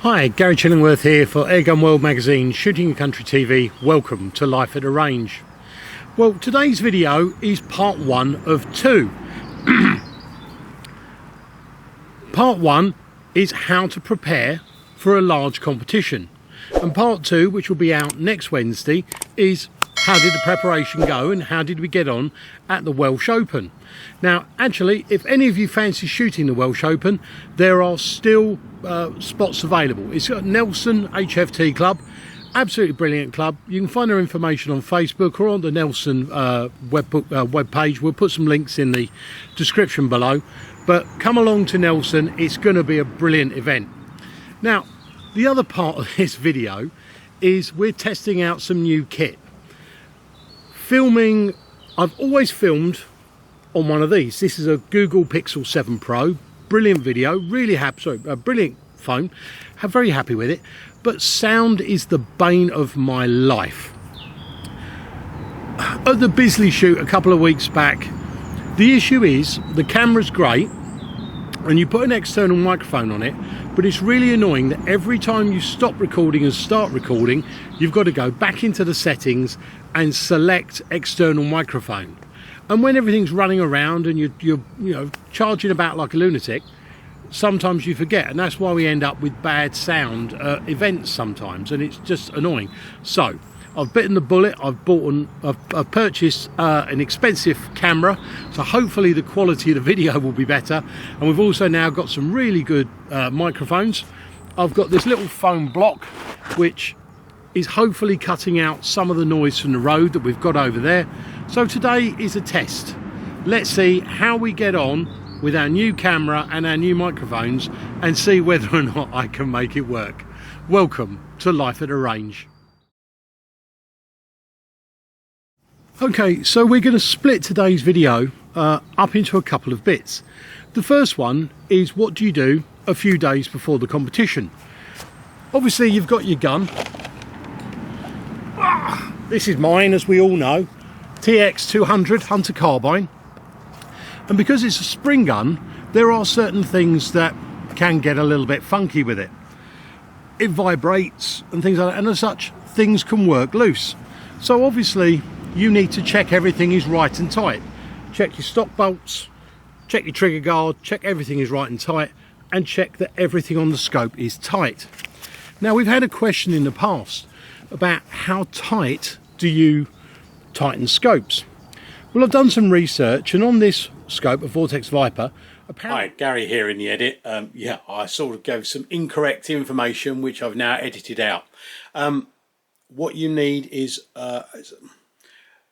Hi, Gary Chillingworth here for Airgun World Magazine, Shooting Country TV. Welcome to Life at the Range. Well, today's video is part one of two. Part one is how to prepare for a large competition. And part two, which will be out next Wednesday, is how did the preparation go and how did we get on at the Welsh Open. Now, actually, if any of you fancy shooting the Welsh Open, there are still spots available. It's got Nelson HFT Club, absolutely brilliant club. You can find their information on Facebook or on the Nelson web page. We'll put some links in the description below. But come along to Nelson, it's going to be a brilliant event. Now, the other part of this video is we're testing out some new kit. Filming, I've always filmed on one of these. This is a Google Pixel 7 Pro, brilliant video, really happy, sorry, a brilliant phone, I'm very happy with it, but sound is the bane of my life. At the Bisley shoot a couple of weeks back, the issue is the camera's great and you put an external microphone on it, but it's really annoying that every time you stop recording and start recording, you've got to go back into the settings and select external microphone. And when everything's running around and you're you know, charging about like a lunatic, sometimes you forget, and that's why we end up with bad sound events sometimes, and it's just annoying. So I've bitten the bullet. I've purchased an expensive camera, so hopefully the quality of the video will be better. And we've also now got some really good microphones. I've got this little foam block which is hopefully cutting out some of the noise from the road that we've got over there. So today is a test. Let's see how we get on with our new camera and our new microphones and see whether or not I can make it work. Welcome to Life at the Range. Okay, so we're going to split today's video up into a couple of bits. The first one is what do you do a few days before the competition? Obviously you've got your gun. This is mine, as we all know, TX200 Hunter carbine, and because it's a spring gun, there are certain things that can get a little bit funky with it. It vibrates and things like that, and as such things can work loose. So obviously you need to check everything is right and tight. Check your stock bolts, check your trigger guard, check everything is right and tight, and check that everything on the scope is tight. Now, we've had a question in the past about how tight do you tighten scopes. Well, I've done some research, and on this scope, a Vortex Viper, apparently... Hi, Gary here in the edit. Yeah, I sort of gave some incorrect information which I've now edited out. What you need is the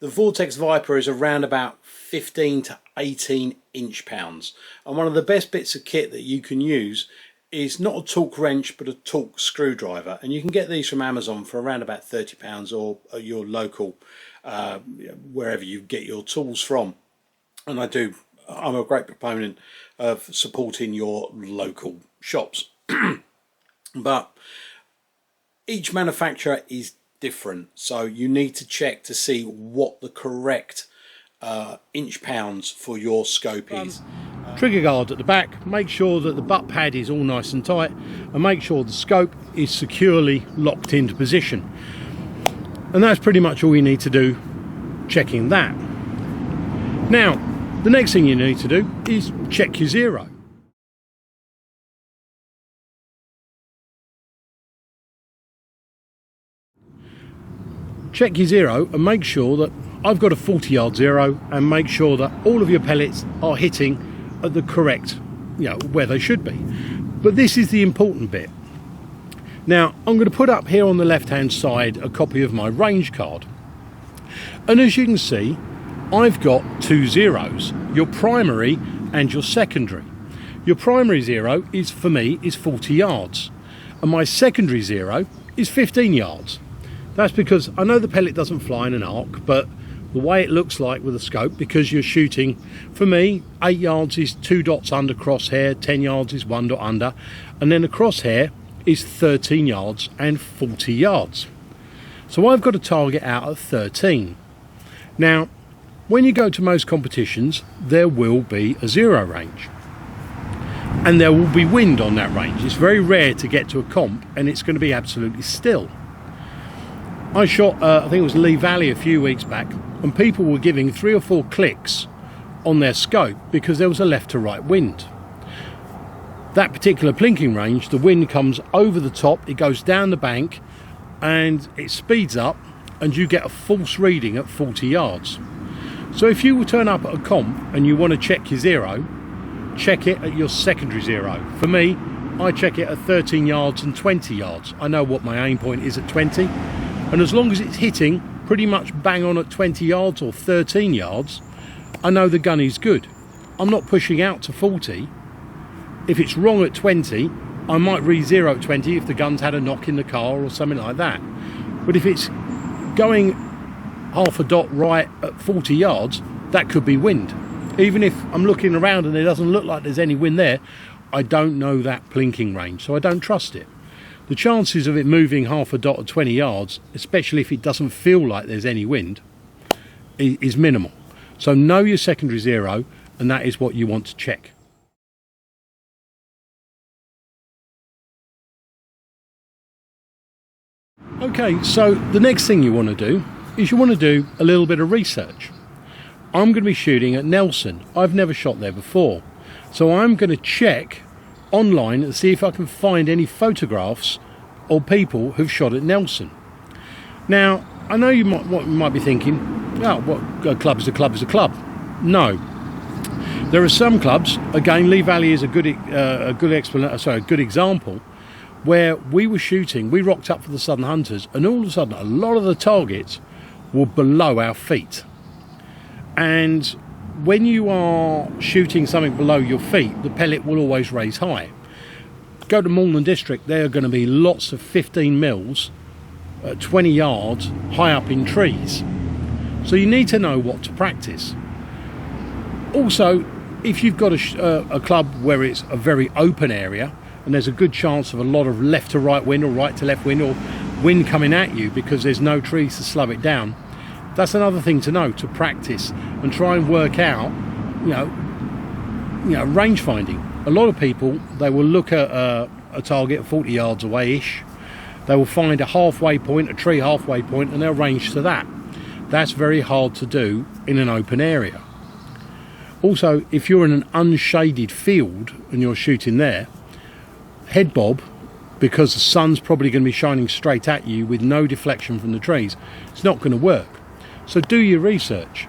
Vortex Viper is around about 15 to 18 inch-pounds, and one of the best bits of kit that you can use is not a torque wrench but a torque screwdriver, and you can get these from Amazon for around about £30 or your local wherever you get your tools from. And I'm a great proponent of supporting your local shops. But each manufacturer is different, so you need to check to see what the correct inch-pounds for your scope is. Trigger guard at the back, make sure that the butt pad is all nice and tight, and make sure the scope is securely locked into position. And that's pretty much all you need to do checking that. Now, the next thing you need to do is check your zero. Check your zero and make sure that I've got a 40-yard zero, and make sure that all of your pellets are hitting at the correct, where they should be. But this is the important bit. Now, I'm going to put up here on the left-hand side a copy of my range card. And as you can see, I've got 2 zeros. your primary and your secondary. Your primary zero is, for me, is 40 yards, and my secondary zero is 15 yards. That's because I know the pellet doesn't fly in an arc, but the way it looks like with a scope, because you're shooting, for me, 8 yards is 2 dots under crosshair, 10 yards is 1 dot under, and then the crosshair is 13 yards and 40 yards. So I've got a target out at 13. Now, when you go to most competitions, there will be a zero range. And there will be wind on that range. It's very rare to get to a comp and it's going to be absolutely still. I shot, I think it was Lee Valley a few weeks back, and people were giving 3 or 4 clicks on their scope because there was a left to right wind. That particular plinking range, the wind comes over the top, it goes down the bank, and it speeds up, and you get a false reading at 40 yards. So if you will turn up at a comp and you want to check your zero, check it at your secondary zero. For me, I check it at 13 yards and 20 yards. I know what my aim point is at 20, and as long as it's hitting pretty much bang on at 20 yards or 13 yards, I know the gun is good. I'm not pushing out to 40. If it's wrong at 20, I might re-zero at 20 if the gun's had a knock in the car or something like that. But if it's going half a dot right at 40 yards, that could be wind. Even if I'm looking around and it doesn't look like there's any wind there, I don't know that plinking range, so I don't trust it. The chances of it moving half a dot at 20 yards, especially if it doesn't feel like there's any wind, is minimal. So know your secondary zero, and that is what you want to check. Okay, so the next thing you want to do is you want to do a little bit of research. I'm going to be shooting at Nelson. I've never shot there before. So I'm going to check online and see if I can find any photographs or people who've shot at Nelson. Now, I know you might be thinking, oh, what, a club is a club is a club. No. There are some clubs, again, Lee Valley is a good example, where we were shooting, we rocked up for the Southern Hunters, and all of a sudden a lot of the targets were below our feet. And when you are shooting something below your feet, the pellet will always raise high. Go to Malden District, there are going to be lots of 15 mils at 20 yards high up in trees. So you need to know what to practice. Also, if you've got a club where it's a very open area and there's a good chance of a lot of left to right wind or right to left wind or wind coming at you because there's no trees to slow it down, that's another thing to know, to practice and try and work out, range finding. A lot of people, they will look at a target 40 yards away-ish. They will find a halfway point, a tree halfway point, and they'll range to that. That's very hard to do in an open area. Also, if you're in an unshaded field and you're shooting there, head bob, because the sun's probably going to be shining straight at you with no deflection from the trees, it's not going to work. So do your research.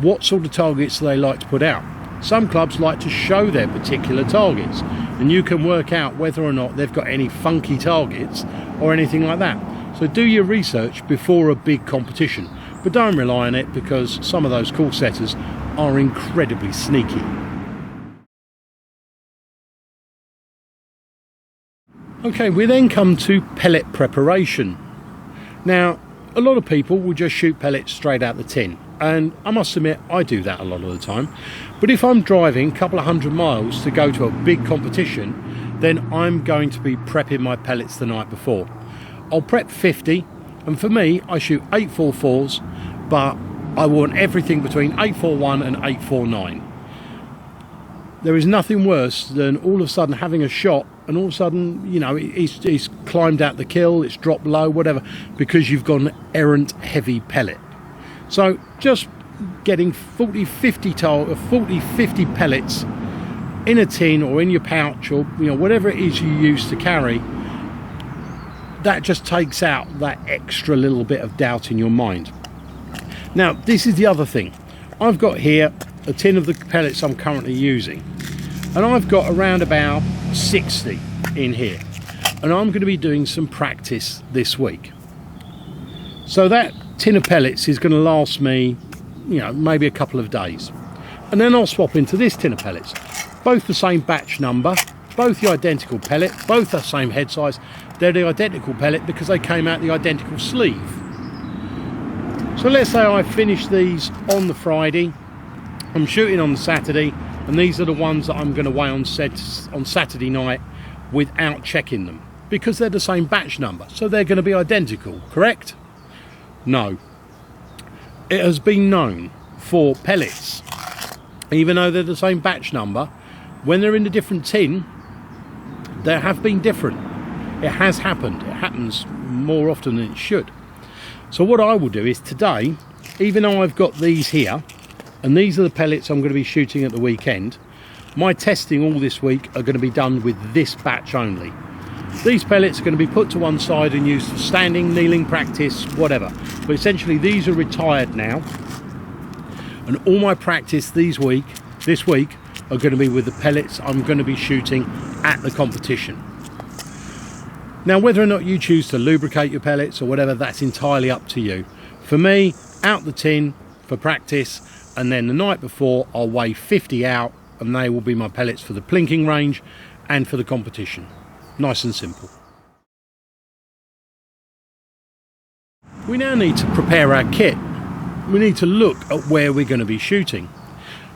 What sort of targets do they like to put out? Some clubs like to show their particular targets, and you can work out whether or not they've got any funky targets or anything like that. So do your research before a big competition, but don't rely on it, because some of those call setters are incredibly sneaky. Okay, we then come to pellet preparation. Now, a lot of people will just shoot pellets straight out the tin, and I must admit I do that a lot of the time. But if I'm driving a couple of 100 miles to go to a big competition, then I'm going to be prepping my pellets the night before. I'll prep 50, and for me I shoot 844s, but I want everything between 841 and 849. There is nothing worse than all of a sudden having a shot and all of a sudden, it's climbed out the kill, it's dropped low, whatever, because you've got an errant heavy pellet. So just getting 50 pellets in a tin or in your pouch, or whatever it is you use to carry, that just takes out that extra little bit of doubt in your mind. Now, this is the other thing. I've got here a tin of the pellets I'm currently using, and I've got around about 60 in here, and I'm going to be doing some practice this week. So that tin of pellets is going to last me, maybe a couple of days. and then I'll swap into this tin of pellets. Both the same batch number, both the identical pellet, both the same head size. They're the identical pellet because they came out the identical sleeve. So let's say I finish these on the Friday, I'm shooting on the Saturday, and these are the ones that I'm going to weigh on Saturday night without checking them, because they're the same batch number, so they're going to be identical, correct? No. It has been known for pellets, even though they're the same batch number, when they're in a different tin, they have been different. It has happened. It happens more often than it should. So what I will do is today, even though I've got these here, and these are the pellets I'm going to be shooting at the weekend, my testing all this week are going to be done with this batch only. These pellets are going to be put to one side and used for standing, kneeling practice, whatever. But essentially these are retired now, and all my practice this week are going to be with the pellets I'm going to be shooting at the competition. Now, whether or not you choose to lubricate your pellets or whatever, that's entirely up to you. For me, out the tin for practice, and then the night before I'll weigh 50 out, and they will be my pellets for the plinking range and for the competition. Nice and simple. We now need to prepare our kit. We need to look at where we're going to be shooting.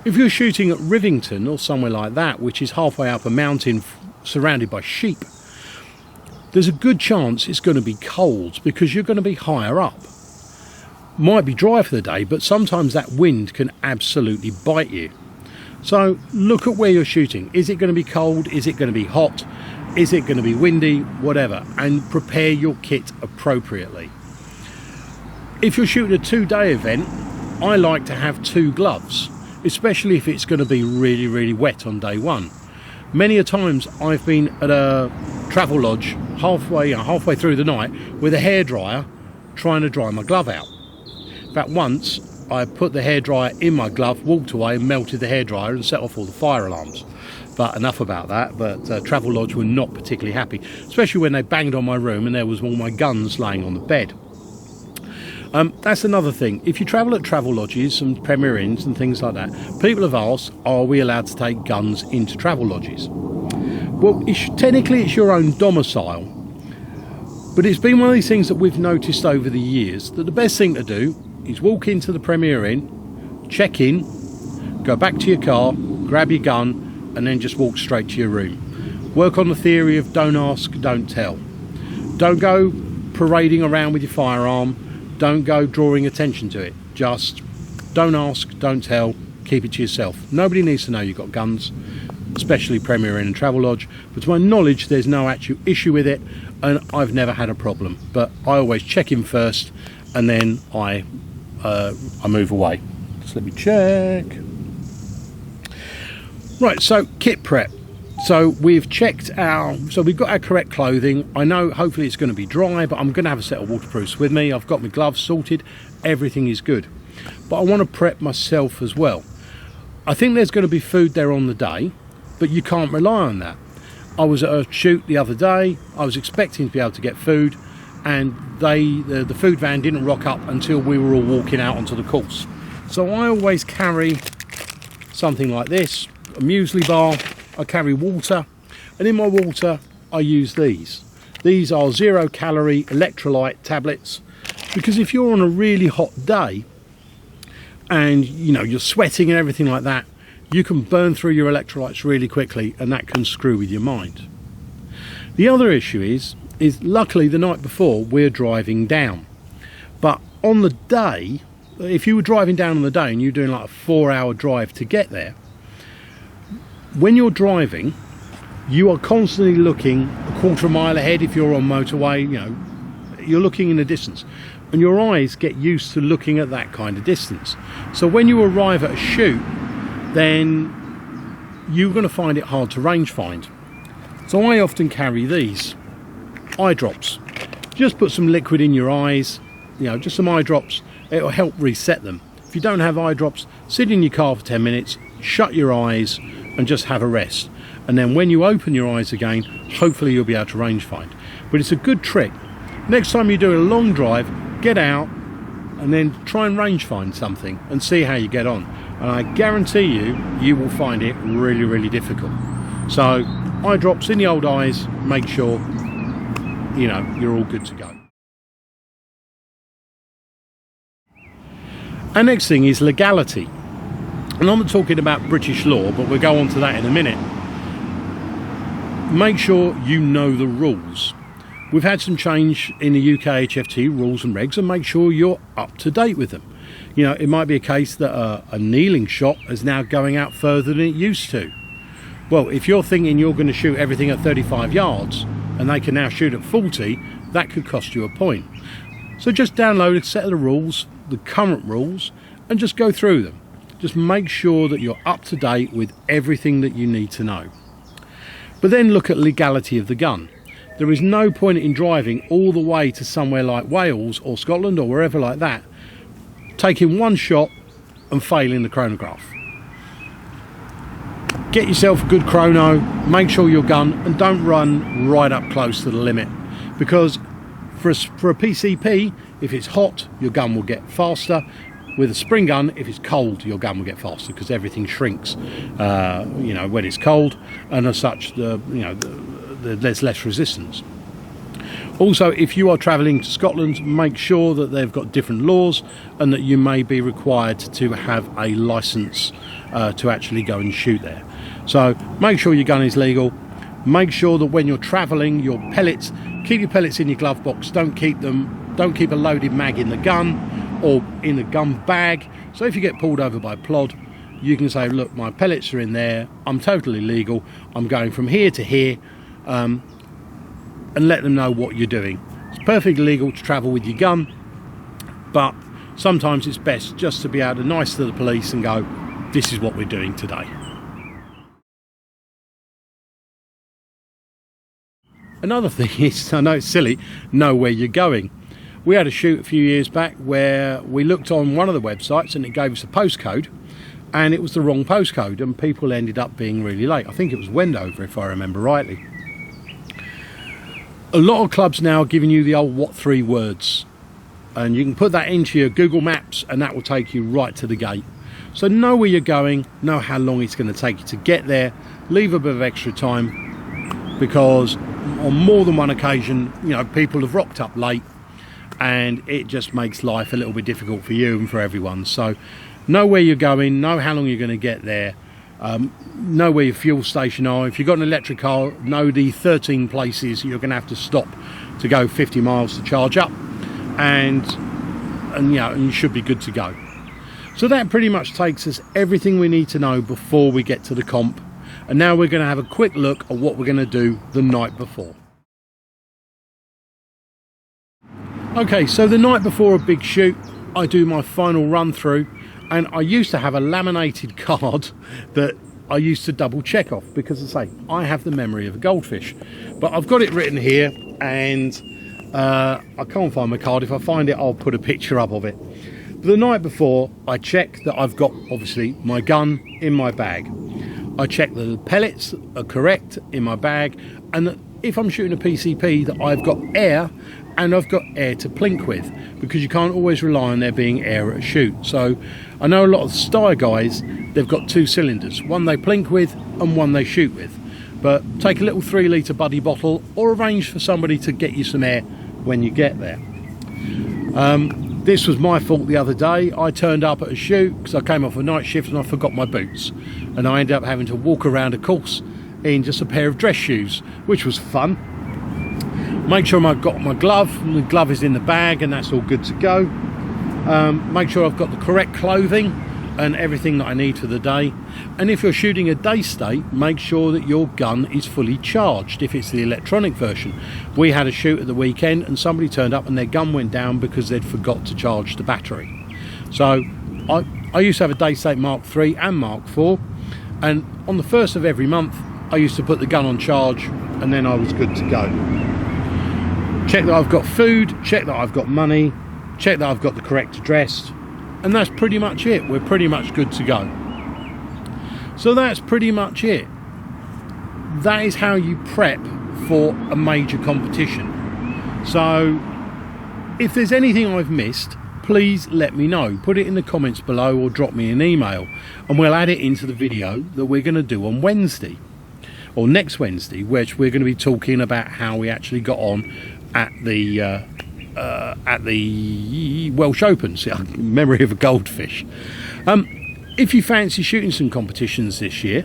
If you're shooting at Rivington or somewhere like that, which is halfway up a mountain surrounded by sheep, there's a good chance it's going to be cold because you're going to be higher up. Might be dry for the day, but sometimes that wind can absolutely bite you. So look at where you're shooting. Is it going to be cold? Is it going to be hot? Is it going to be windy? Whatever. And prepare your kit appropriately. If you're shooting a 2-day event, I like to have 2 gloves, especially if it's going to be really, really wet on day 1. Many a times I've been at a travel lodge halfway through the night with a hairdryer trying to dry my glove out. In fact, once I put the hairdryer in my glove, walked away and melted the hairdryer and set off all the fire alarms. But enough about that. But Travel Lodge were not particularly happy, especially when they banged on my room and there was all my guns laying on the bed. That's another thing. If you travel at travel lodges and Premier Inns and things like that, people have asked, are we allowed to take guns into travel lodges? Well, technically it's your own domicile, but it's been one of these things that we've noticed over the years that the best thing to do is walk into the Premier Inn, check in, go back to your car, grab your gun, and then just walk straight to your room. Work on the theory of don't ask, don't tell. Don't go parading around with your firearm. Don't go drawing attention to it. Just don't ask, don't tell, keep it to yourself. Nobody needs to know you've got guns, especially Premier Inn and Travel Lodge. But to my knowledge, there's no actual issue with it, and I've never had a problem. But I always check in first, and then I move away. Just let me check. Right, so kit prep. So we've got our correct clothing. I know hopefully it's going to be dry, but I'm going to have a set of waterproofs with me. I've got my gloves sorted. Everything is good. But I want to prep myself as well. I think there's going to be food there on the day, but you can't rely on that. I was at a shoot the other day. I was expecting to be able to get food, and the food van didn't rock up until we were all walking out onto the course. So I always carry something like this, a muesli bar. I carry water, and in my water I use these. These are 0-calorie electrolyte tablets, because if you're on a really hot day and you're sweating and everything like that, you can burn through your electrolytes really quickly, and that can screw with your mind. The other issue is luckily the night before we're driving down, but on the day, if you were driving down on the day and you're doing like a 4-hour drive to get there, when you're driving, you are constantly looking a quarter of a mile ahead. If you're on motorway, you're looking in the distance, and your eyes get used to looking at that kind of distance. So when you arrive at a shoot, then you're going to find it hard to range find. So I often carry these eye drops. Just put some liquid in your eyes, just some eye drops. It'll help reset them. If you don't have eye drops, sit in your car for 10 minutes, shut your eyes, and just have a rest. And then when you open your eyes again, hopefully you'll be able to range find. But it's a good trick. Next time you're doing a long drive, get out and then try and range find something and see how you get on. and I guarantee you, you will find it really, really difficult. So eye drops in the old eyes, make sure, you know, you're all good to go. Our next thing is legality. And I'm not talking about British law, but we'll go on to that in a minute. Make sure you know the rules. We've had some change in the UK HFT rules and regs, and make sure you're up to date with them. You know, it might be a case that a kneeling shot is now going out further than it used to. Well, if you're thinking you're going to shoot everything at 35 yards and they can now shoot at 40, that could cost you a point. So just download a set of the rules, the current rules, and just go through them. Just make sure that you're up to date with everything that you need to know. But then look at legality of the gun. There is no point in driving all the way to somewhere like Wales or Scotland or wherever like that, taking one shot and failing the chronograph. Get yourself a good chrono, make sure your gun, and don't run right up close to the limit, because for a PCP, if it's hot, your gun will get faster. With a spring gun, if it's cold, your gun will get faster, because everything shrinks, you know, when it's cold, and as such, there's less resistance. Also, if you are travelling to Scotland, make sure that they've got different laws, and that you may be required to have a licence to actually go and shoot there. So make sure your gun is legal. Make sure that when you're travelling, your pellets, keep your pellets in your glove box. Don't keep a loaded mag in the gun or in the gun bag. So if you get pulled over by plod, you can say, look, my pellets are in there, I'm totally legal, I'm going from here to here, and let them know what you're doing. It's perfectly legal to travel with your gun, but sometimes it's best just to be able to nice to the police and go, this is what we're doing today. Another thing is, I know it's silly, know where you're going. We had a shoot a few years back where we looked on one of the websites and it gave us a postcode, and it was the wrong postcode, and people ended up being really late. I think it was Wendover, if I remember rightly. A lot of clubs now are giving you the old what 3 words, and you can put that into your Google Maps and that will take you right to the gate. So know where you're going, know how long it's going to take you to get there, leave a bit of extra time, because on more than one occasion, you know, people have rocked up late, and it just makes life a little bit difficult for you and for everyone. So know where you're going, know how long you're going to get there, know where your fuel station are. If you've got an electric car, know the 13 places you're going to have to stop to go 50 miles to charge up, and you know, you should be good to go. So that pretty much takes us everything we need to know before we get to the comp. And now we're going to have a quick look at what we're going to do the night before. Okay, so the night before a big shoot, I do my final run through, and I used to have a laminated card that I used to double check off, because as I say, I have the memory of a goldfish. But I've got it written here, and I can't find my card. If I find it, I'll put a picture up of it. The night before, I check that I've got, obviously, my gun in my bag. I check that the pellets are correct in my bag, and that if I'm shooting a PCP, that I've got air, and I've got air to plink with, because you can't always rely on there being air at a shoot. So I know a lot of the Steyr guys, they've got 2 cylinders, one they plink with and one they shoot with. But take a little 3 litre buddy bottle, or arrange for somebody to get you some air when you get there. This was my fault the other day. I turned up at a shoot because I came off a night shift and I forgot my boots, and I ended up having to walk around a course in just a pair of dress shoes, which was fun. Make sure I've got my glove, and the glove is in the bag, and that's all good to go. Make sure I've got the correct clothing and everything that I need for the day. And if you're shooting a day state, make sure that your gun is fully charged if it's the electronic version. We had a shoot at the weekend and somebody turned up and their gun went down because they'd forgot to charge the battery. So I used to have a day state Mark III and Mark IV, and on the 1st of every month I used to put the gun on charge, and then I was good to go. Check that I've got food, check that I've got money, check that I've got the correct address, and that's pretty much it. We're pretty much good to go. So that's pretty much it. That is how you prep for a major competition. So if there's anything I've missed, please let me know. Put it in the comments below or drop me an email, and we'll add it into the video that we're going to do on Wednesday, or next Wednesday, which we're going to be talking about how we actually got on at the Welsh Open. See, memory of a goldfish. If you fancy shooting some competitions this year,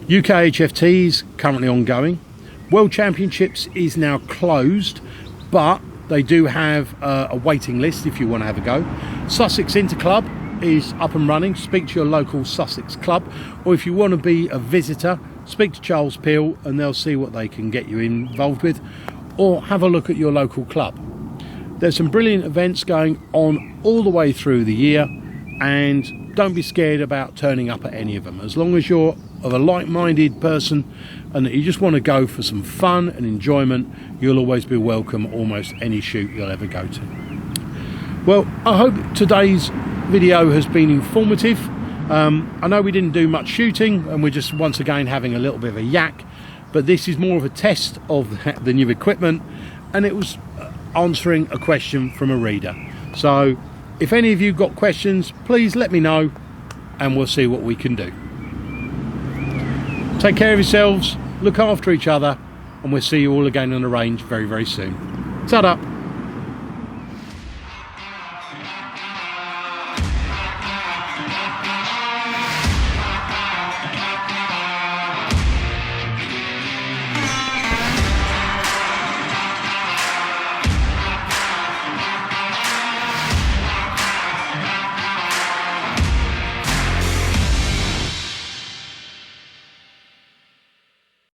UK HFT is currently ongoing. World Championships is now closed, but they do have a waiting list if you want to have a go. Sussex Inter Club is up and running. Speak to your local Sussex club, or if you want to be a visitor, speak to Charles Peel and they'll see what they can get you involved with, or have a look at your local club. There's some brilliant events going on all the way through the year, and don't be scared about turning up at any of them. As long as you're of a like-minded person and that you just want to go for some fun and enjoyment, you'll always be welcome almost any shoot you'll ever go to. Well, I hope today's video has been informative. I know we didn't do much shooting and we're just once again having a little bit of a yak, but this is more of a test of the new equipment, and it was answering a question from a reader. So if any of you got questions, please let me know and we'll see what we can do. Take care of yourselves, look after each other, and we'll see you all again on the range very, very soon. Ta-da!